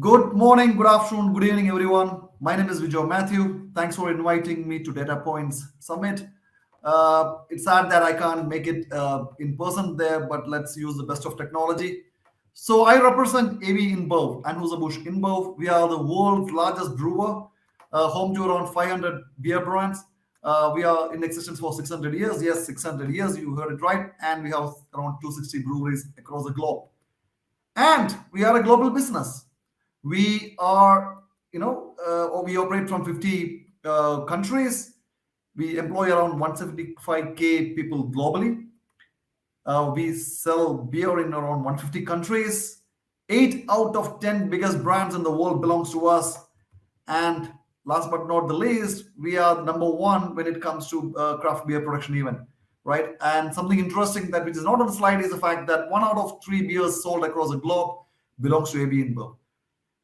Good morning, good afternoon, good evening, everyone. My name is Vijay Matthew. Thanks for inviting me to Data Points Summit. It's sad that I can't make it in person there, but let's use the best of technology. So I represent AB InBev, Anheuser-Busch InBev. We are the world's largest brewer, home to around 500 beer brands. We are in existence for 600 years. Yes, 600 years, you heard it right. And we have around 260 breweries across the globe. And we are a global business. We are, we operate from 50 countries. We employ around 175K people globally. We sell beer in around 150 countries. 8 out of 10 biggest brands in the world belongs to us. And last but not the least, we are number one when it comes to craft beer production even, right? And something interesting that which is not on the slide is the fact that 1 out of 3 beers sold across the globe belongs to AB InBev.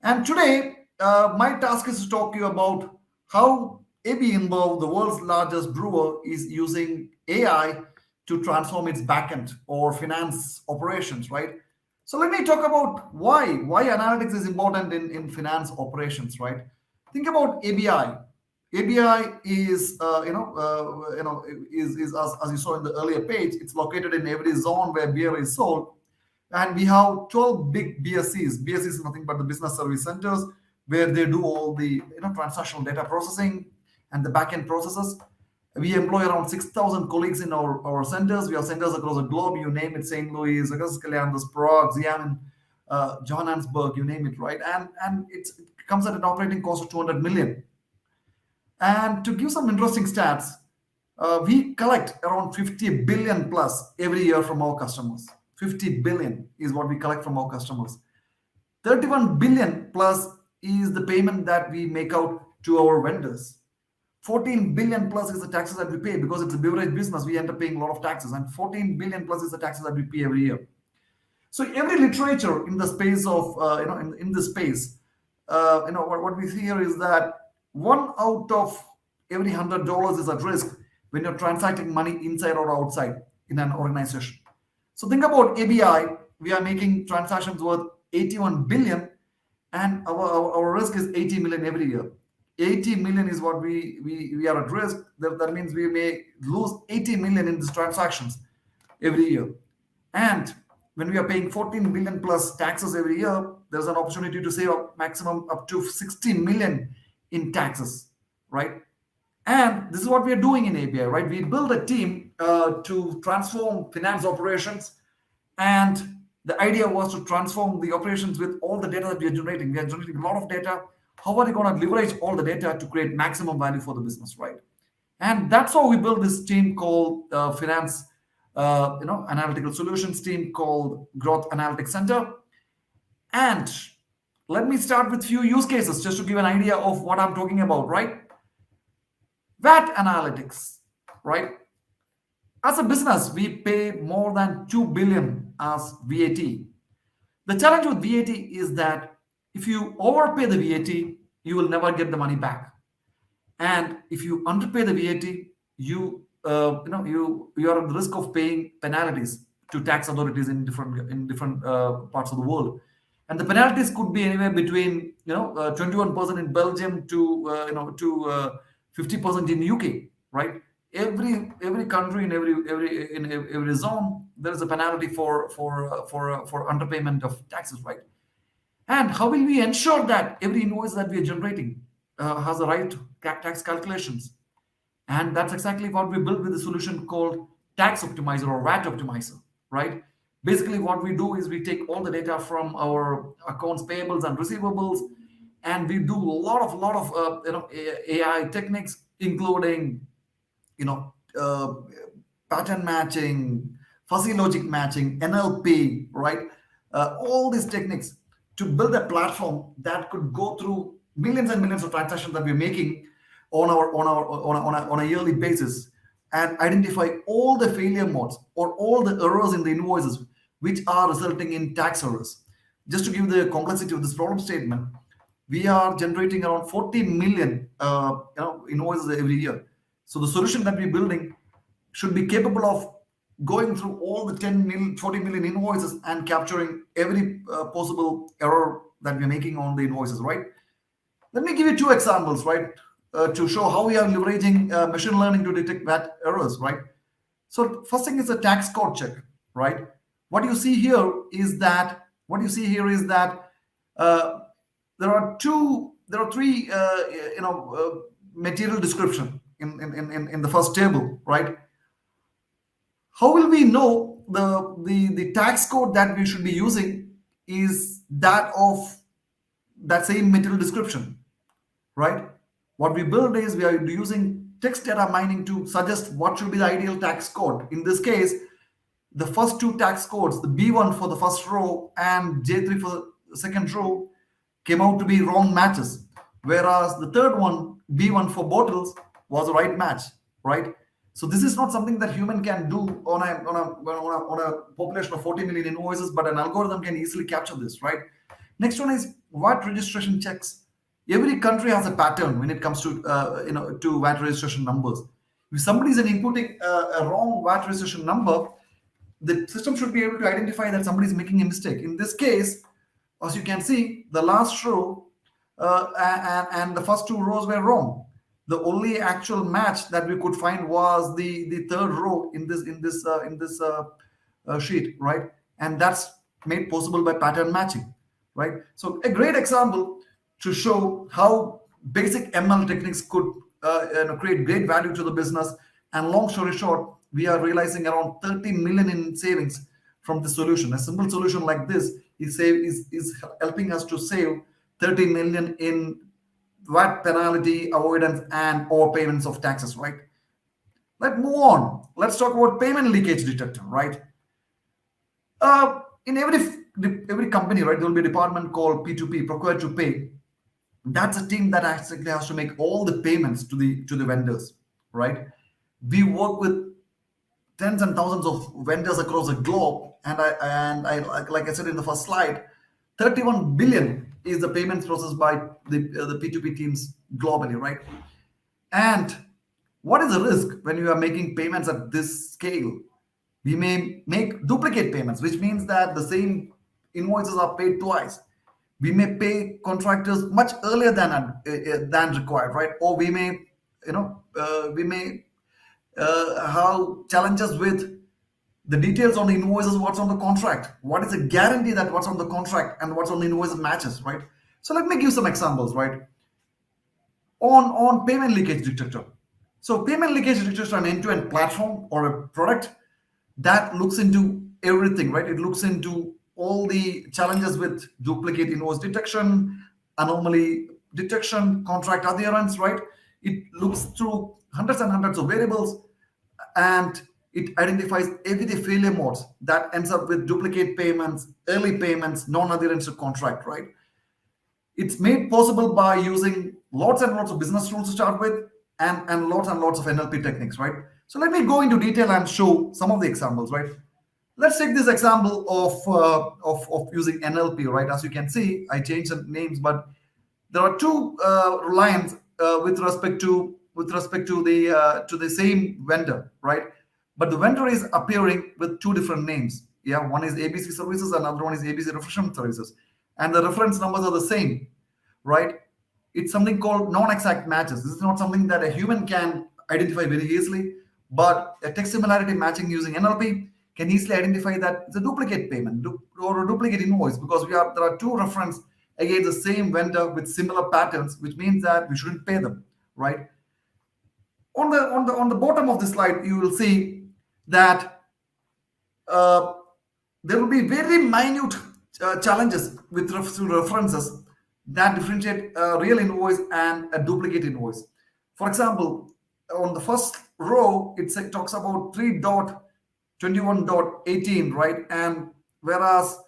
And today, my task is to talk to you about how AB InBev, the world's largest brewer, is using AI to transform its backend or finance operations, right? So let me talk about why analytics is important in finance operations, right? Think about ABI. ABI is, is as you saw in the earlier page, it's located in every zone where beer is sold, and we have 12 big BSCs. BSC is nothing but the business service centers where they do all the transactional data processing and the back-end processes. We employ around 6,000 colleagues in our centers. We have centers across the globe. You name it, St. Louis, Augustus Cleanthus, Prague, Xiamen, Johannesburg, you name it, right? And it comes at an operating cost of 200 million. And to give some interesting stats, we collect around 50 billion plus every year from our customers. 50 billion is what we collect from our customers. 31 billion plus is the payment that we make out to our vendors. 14 billion plus is the taxes that we pay because it's a beverage business. We end up paying a lot of taxes, and 14 billion plus is the taxes that we pay every year. So every literature in the space of in this space, what we see here is that 1 out of every $100 is at risk when you're transacting money inside or outside in an organization. So think about ABI. We are making transactions worth 81 billion, and our risk is 80 million every year. 80 million is what we are at risk. That means we may lose 80 million in these transactions every year. And when we are paying 14 billion plus taxes every year, there's an opportunity to save a maximum up to 60 million in taxes, right? And this is what we are doing in ABI, right? We build a team to transform finance operations. And the idea was to transform the operations with all the data that we are generating. We are generating a lot of data. How are we going to leverage all the data to create maximum value for the business, right? And that's how we built this team called Finance, Analytical Solutions team called Growth Analytics Center. And let me start with few use cases just to give an idea of what I'm talking about, right? VAT analytics, right? As a business, we pay more than 2 billion as VAT. The challenge with VAT is that if you overpay the VAT, you will never get the money back. And if you underpay the VAT, you are at the risk of paying penalties to tax authorities in different parts of the world. And the penalties could be anywhere between 21% in Belgium to 50% in UK, right? Every country in every zone there is a penalty for underpayment of taxes, right? And how will we ensure that every invoice that we are generating has the right tax calculations? And that's exactly what we built with a solution called Tax Optimizer or VAT Optimizer, right? Basically, what we do is we take all the data from our accounts payables and receivables, and we do a lot of AI techniques, including pattern matching, fuzzy logic matching, NLP, right? All these techniques to build a platform that could go through millions and millions of transactions that we're making on a yearly basis and identify all the failure modes or all the errors in the invoices which are resulting in tax errors. Just to give the complexity of this problem statement, we are generating around 40 million invoices every year. So the solution that we're building should be capable of going through all the 10 million, 40 million invoices and capturing every possible error that we're making on the invoices, right? Let me give you two examples, right, to show how we are leveraging machine learning to detect VAT errors, right? So first thing is a tax code check, right? What you see here is that uh, there are three, material description in the first table, right? How will we know the tax code that we should be using is that of that same material description, right? What we build is we are using text data mining to suggest what should be the ideal tax code. In this case, the first two tax codes, the B1 for the first row and J3 for the second row, came out to be wrong matches, whereas the third one, B1 for bottles, was a right match, right? So this is not something that human can do on a population of 40 million invoices, but an algorithm can easily capture this, right? Next one is VAT registration checks. Every country has a pattern when it comes to to VAT registration numbers. If somebody is inputting a wrong VAT registration number, the system should be able to identify that somebody is making a mistake. In this case, as you can see, the last row and the first two rows were wrong. The only actual match that we could find was the third row in this sheet, right? And that's made possible by pattern matching, right? So a great example to show how basic ML techniques could create great value to the business. And long story short, we are realizing around 30 million in savings from the solution. A simple solution like this is helping us to save 30 million in VAT penalty avoidance and overpayments of taxes, right? Let's move on. Let's talk about payment leakage detector, right? In every company, right, there will be a department called P2P, procure to pay. That's a team that actually has to make all the payments to the vendors, right? We work with tens and thousands of vendors across the globe, and I like I said in the first slide, 31 billion is the payments processed by the P2P teams globally, right? And what is the risk when you are making payments at this scale? We may make duplicate payments, which means that the same invoices are paid twice. We may pay contractors much earlier than required, right? Or we may, have challenges with the details on the invoices, what's on the contract, what is a guarantee that what's on the contract and what's on the invoices matches, right? So let me give some examples, right? On payment leakage detector. So payment leakage detector is an end-to-end platform or a product that looks into everything, right? It looks into all the challenges with duplicate invoice detection, anomaly detection, contract adherence, right? It looks through hundreds and hundreds of variables, and it identifies everyday failure modes that ends up with duplicate payments, early payments, non-adherence to contract, right? It's made possible by using lots and lots of business rules to start with, and lots of NLP techniques, right? So let me go into detail and show some of the examples, right? Let's take this example of using NLP, right? As you can see, I changed the names, but there are two lines with respect to the same vendor, right? But the vendor is appearing with two different names. Yeah, one is ABC Services, another one is ABC Refreshment Services, and the reference numbers are the same, right? It's something called non-exact matches. This is not something that a human can identify very easily, but a text similarity matching using NLP can easily identify that it's a duplicate payment or a duplicate invoice, because there are two reference against the same vendor with similar patterns, which means that we shouldn't pay them, right? On the bottom of the slide, you will see that there will be very minute challenges with references that differentiate a real invoice and a duplicate invoice. For example, on the first row, it talks about 3.21.18, right? And whereas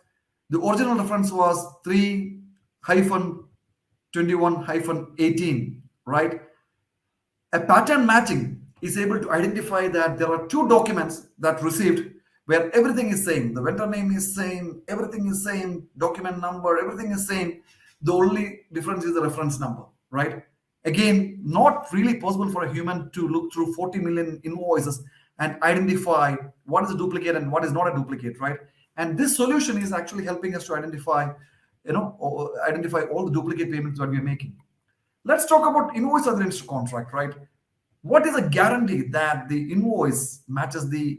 the original reference was 3-21-18, right? A pattern matching is able to identify that there are two documents that received where everything is same. The vendor name is same, everything is same, document number, everything is same. The only difference is the reference number, right? Again, not really possible for a human to look through 40 million invoices and identify what is a duplicate and what is not a duplicate, right? And this solution is actually helping us to identify or identify all the duplicate payments that we are making. Let's talk about invoice adherence to contract, right? What is a guarantee that the invoice matches the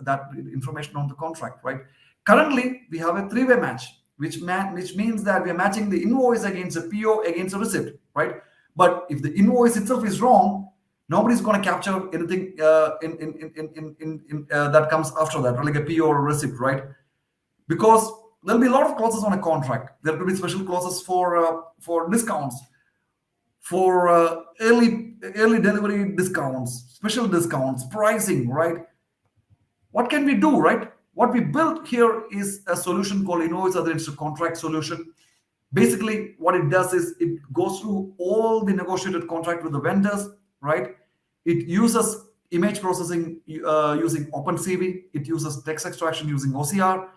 that information on the contract, right? Currently, we have a three-way match, which means that we are matching the invoice against a PO against a receipt, right? But if the invoice itself is wrong, nobody's going to capture anything that comes after that, like a PO or a receipt, right? Because there'll be a lot of clauses on a contract. There could be special clauses for discounts, for early delivery discounts, special discounts, pricing, right? What can we do, right? What we built here is a solution called invoice adherence to contract solution. Basically, what it does is it goes through all the negotiated contract with the vendors, right? It uses image processing using OpenCV. It uses text extraction using OCR,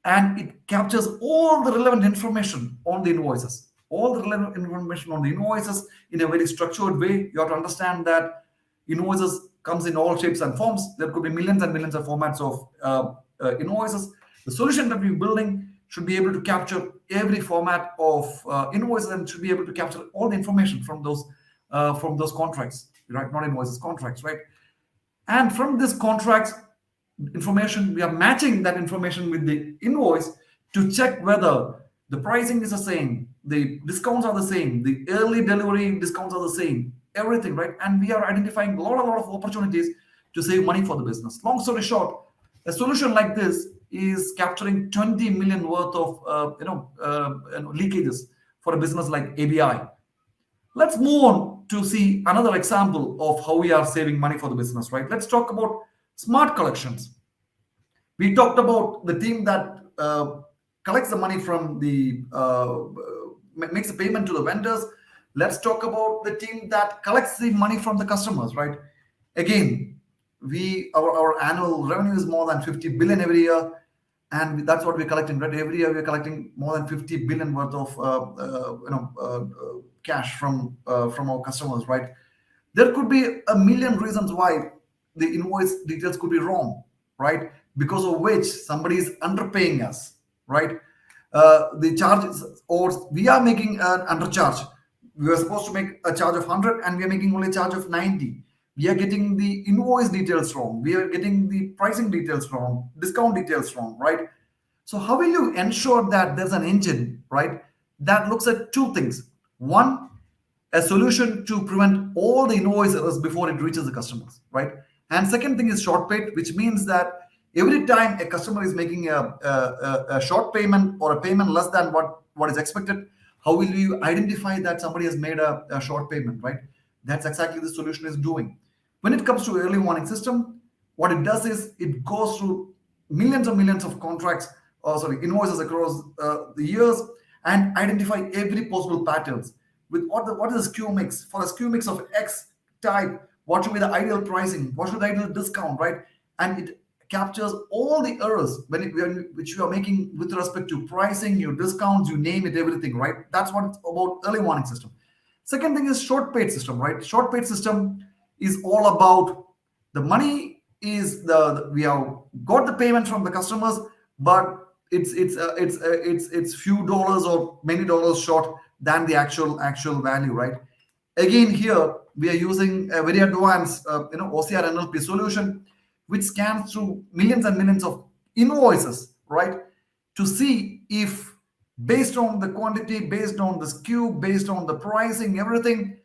and it captures all the relevant information on the invoices. All the relevant information on the invoices in a very structured way. You have to understand that invoices comes in all shapes and forms. There could be millions and millions of formats of invoices. The solution that we're building should be able to capture every format of invoices and should be able to capture all the information from those contracts, right? Not invoices, contracts, right? And from this contracts information, we are matching that information with the invoice to check whether the pricing is the same, the discounts are the same, the early delivery discounts are the same, everything, right? And we are identifying a lot of opportunities to save money for the business. Long story short, a solution like this is capturing 20 million worth of leakages for a business like ABI. Let's move on to see another example of how we are saving money for the business, right? Let's talk about smart collections. We talked about the team that collects the money from the makes a payment to the vendors. Let's talk about the team that collects the money from the customers, right? Again, our annual revenue is more than 50 billion every year, and that's what we're collecting, right? Every year we're collecting more than 50 billion worth of cash from our customers, right? There could be a million reasons why the invoice details could be wrong, right? Because of which somebody is underpaying us, right? The charges, or we are making an undercharge. We were supposed to make a charge of 100 and we are making only a charge of 90. We are getting the invoice details wrong. We are getting the pricing details wrong, discount details wrong, right? So how will you ensure that there's an engine, right, that looks at two things? One, a solution to prevent all the invoice errors before it reaches the customers, right? And second thing is short paid, which means that every time a customer is making a short payment or a payment less than what is expected, how will you identify that somebody has made a short payment, right? That's exactly the solution is doing. When it comes to early warning system, what it does is it goes through millions and millions of contracts, invoices across the years and identify every possible patterns with what is the SKU mix. For a SKU mix of X type, what should be the ideal pricing? What should be the ideal discount, right? And it captures all the errors which you are making with respect to pricing, your discounts, you name it, everything, right? That's what it's about early warning system. Second thing is short paid system, right? Short paid system is all about the money is we have got the payment from the customers, but it's few dollars or many dollars short than the actual value, right? Again, here we are using a very advanced OCR NLP solution which scans through millions and millions of invoices, right, to see if based on the quantity, based on the SKU, based on the pricing, everything,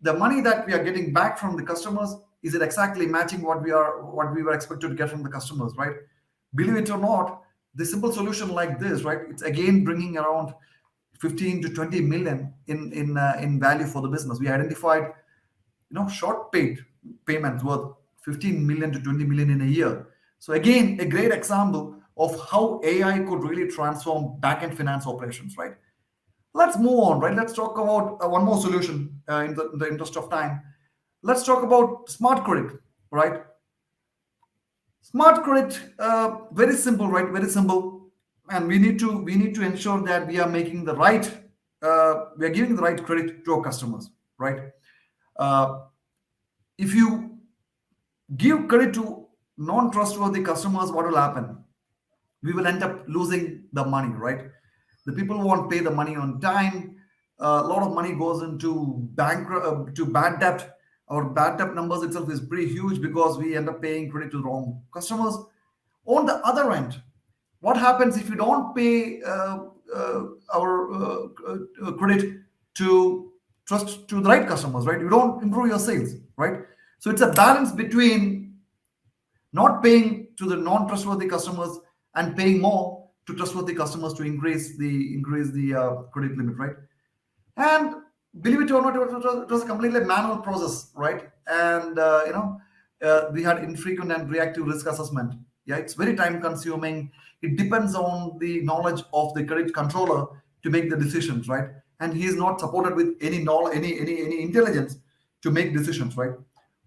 the money that we are getting back from the customers, is it exactly matching what we were expected to get from the customers, right? Believe it or not, the simple solution like this, right, it's again bringing around 15 to 20 million in value for the business. We identified short paid payments worth 15 million to 20 million in a year. So again, a great example of how AI could really transform back-end finance operations, right? Let's move on, right? Let's talk about one more solution in the interest of time. Let's talk about smart credit, right? Smart credit, very simple, right? Very simple, and we need to ensure that we are making the right, we are giving the right credit to our customers, right? If you give credit to non-trustworthy customers, what will happen? We will end up losing the money, right? The people won't pay the money on time. A lot of money goes into to bad debt. Our bad debt numbers itself is pretty huge because we end up paying credit to the wrong customers. On the other end, what happens if you don't pay our credit to trust to the right customers, right? You don't improve your sales, right? So it's a balance between not paying to the non-trustworthy customers and paying more to trustworthy customers to increase the credit limit, right? And believe it or not, it was a completely manual process, right? And we had infrequent and reactive risk assessment. Yeah, it's very time consuming. It depends on the knowledge of the credit controller to make the decisions, right? And he is not supported with any knowledge, any intelligence to make decisions, right?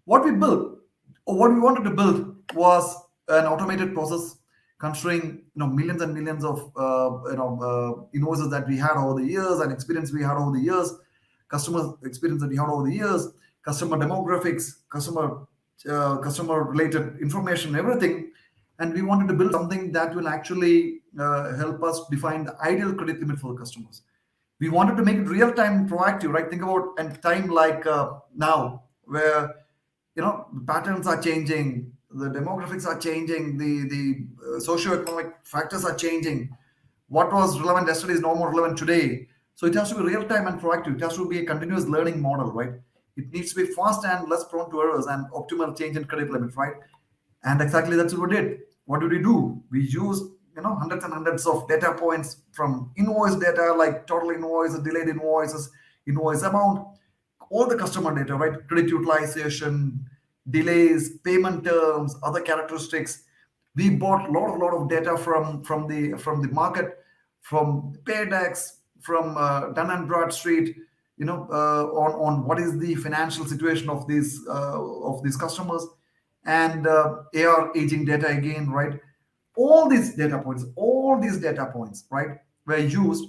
What we built, or what we wanted to build, was an automated process considering millions and millions of invoices that we had over the years and experience we had over the years, customer experience that we had over the years, customer demographics, customer related information, everything. And we wanted to build something that will actually help us define the ideal credit limit for the customers. We wanted to make it real time proactive, right? Think about a time like now, where the patterns are changing, the demographics are changing, the socio-economic factors are changing. What was relevant yesterday is no more relevant today. So it has to be real time and proactive. It has to be a continuous learning model, right? It needs to be fast and less prone to errors and optimal change in credit limit, right? And exactly that's what we did. What did we do? We used hundreds and hundreds of data points, from invoice data like total invoices, delayed invoices, invoice amount, all the customer data, right? Credit utilization, delays, payment terms, other characteristics. We bought a lot of data from the market, from Paydex, from Dun and Bradstreet, on what is the financial situation of these customers, and AR aging data again, right? All these data points, right, were used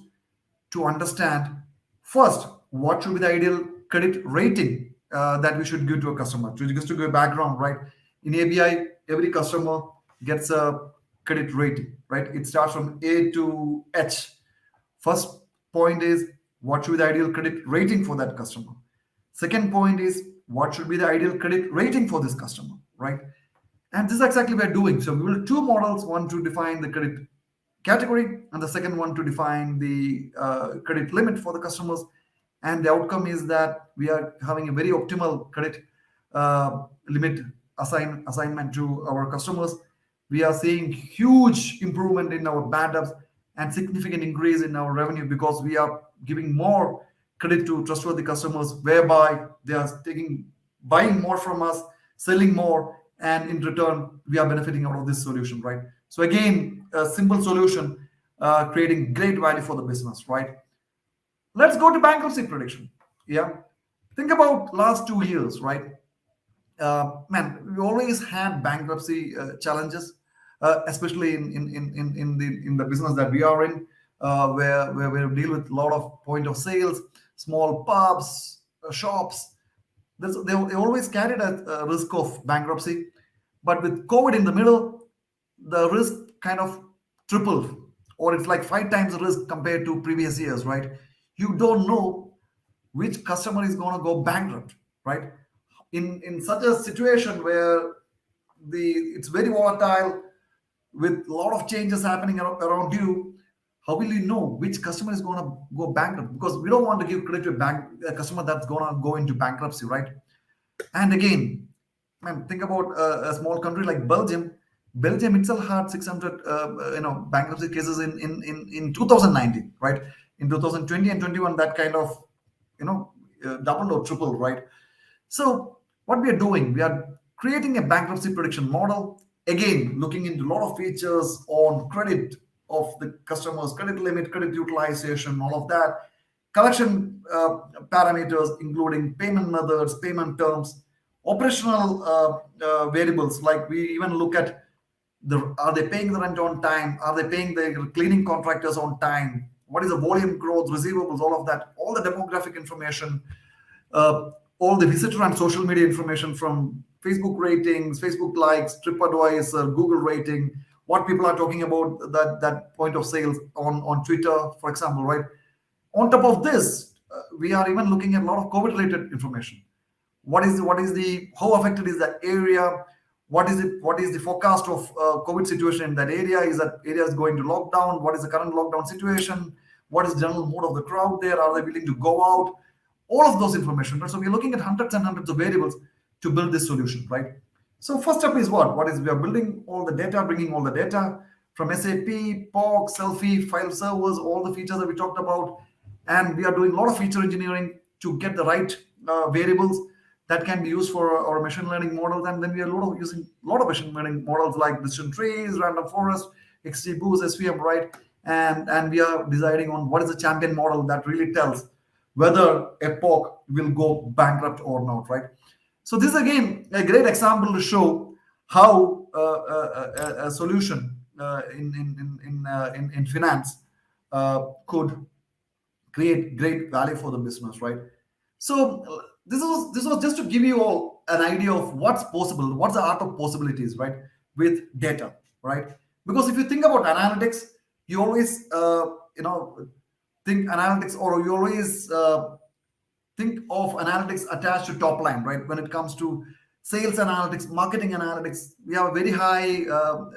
to understand first what should be the ideal credit rating that we should give to a customer. Just to give a background, right? In ABI, every customer gets a credit rating, right? It starts from A to H. First point is what should be the ideal credit rating for that customer. Second point is what should be the ideal credit rating for this customer, right? And this is exactly what we're doing. So we built two models, one to define the credit category and the second one to define the credit limit for the customers. And the outcome is that we are having a very optimal credit limit assignment to our customers. We are seeing huge improvement in our bad debts and significant increase in our revenue because we are giving more credit to trustworthy customers, whereby they are buying more from us, selling more, and in return we are benefiting out of this solution, right? So again, a simple solution, creating great value for the business, right? Let's go to bankruptcy prediction. Yeah, think about last 2 years, right? Man, we always had bankruptcy challenges, especially in the business that we are in, where we deal with a lot of point of sales, small pubs, shops. They always carried a risk of bankruptcy, but with COVID in the middle, the risk kind of tripled, or it's like 5 times the risk compared to previous years, right? You don't know which customer is going to go bankrupt, right? In such a situation where it's very volatile, with a lot of changes happening around you, how will you know which customer is going to go bankrupt? Because we don't want to give credit to a customer that's going to go into bankruptcy, right? And again, man, think about a small country like Belgium. Belgium itself had 600 bankruptcy cases in 2019, right? In 2020 and 21, that kind of doubled or tripled, right? So what we are doing, we are creating a bankruptcy prediction model. Again, looking into a lot of features on credit of the customer's credit limit, credit utilization, all of that. Collection parameters, including payment methods, payment terms, operational variables. Like we even look at are they paying the rent on time? Are they paying their cleaning contractors on time? What is the volume growth, receivables, all of that, all the demographic information, all the visitor and social media information, from Facebook ratings, Facebook likes, TripAdvisor, Google rating, what people are talking about, that point of sales on Twitter, for example, right? On top of this, we are even looking at a lot of COVID related information. What is the how affected is that area? What is the forecast of COVID situation in that area? Is that area is going to lockdown? What is the current lockdown situation? What is the general mood of the crowd there? Are they willing to go out? All of those information, right? So we're looking at hundreds and hundreds of variables to build this solution, right? So first step is what is we are building all the data, bringing all the data from SAP, POC, Selfie, file servers, all the features that we talked about, and we are doing a lot of feature engineering to get the right variables that can be used for our machine learning models. And then we are using a lot of machine learning models like decision trees, random forest, XGBoost, SVM, right? And we are deciding on what is the champion model that really tells whether a POC will go bankrupt or not, right? So this is again a great example to show how a solution in finance could create great value for the business, right? So this was just to give you all an idea of what's possible, what's the art of possibilities, right, with data, right? Because if you think about analytics, you always think analytics, or you always think of analytics attached to top line, right? When it comes to sales analytics, marketing analytics, we have a very high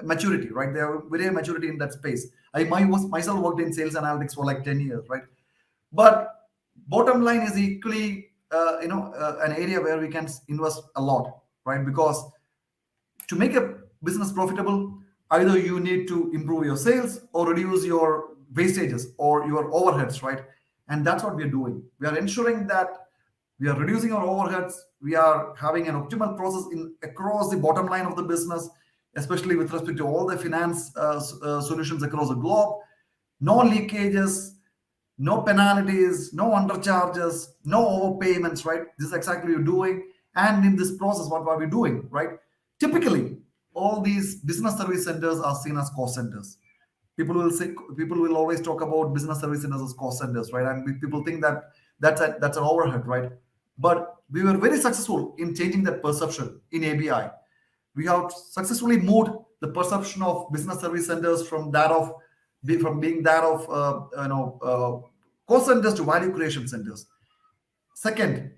maturity, right? They have very high maturity in that space. Myself worked in sales analytics for like 10 years, right? But bottom line is equally, an area where we can invest a lot, right? Because to make a business profitable, either you need to improve your sales or reduce your wastages or your overheads, right? And that's what we are doing. We are ensuring that we are reducing our overheads. We are having an optimal process in across the bottom line of the business, especially with respect to all the finance solutions across the globe. No leakages, no penalties, no undercharges, no overpayments, right? This is exactly what you're doing. And in this process, what are we doing, right? Typically, all these business service centers are seen as cost centers. People will always talk about business service centers as cost centers, right? And people think that that's an overhead, right? But we were very successful in changing that perception in ABI. We have successfully moved the perception of business service centers from being that of cost centers to value creation centers. Second,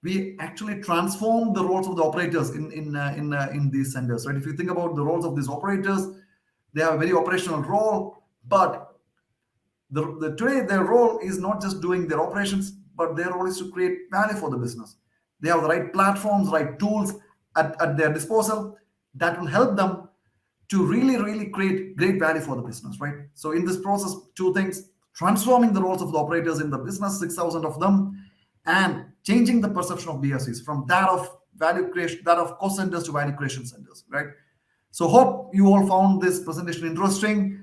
we actually transform the roles of the operators in these centers, right? If you think about the roles of these operators, they have a very operational role, but today their role is not just doing their operations, but their role is to create value for the business. They have the right platforms, right tools at their disposal that will help them to really, really create great value for the business, right? So in this process, two things: transforming the roles of the operators in the business, 6,000 of them, and changing the perception of BSCs from that of value creation, that of cost centers to value creation centers, right? So hope you all found this presentation interesting.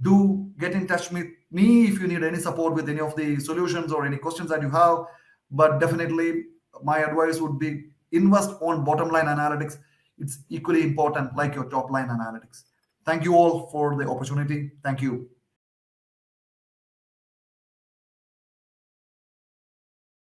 Do get in touch with me if you need any support with any of the solutions or any questions that you have. But definitely, my advice would be invest on bottom line analytics. It's equally important like your top line analytics. Thank you all for the opportunity. Thank you.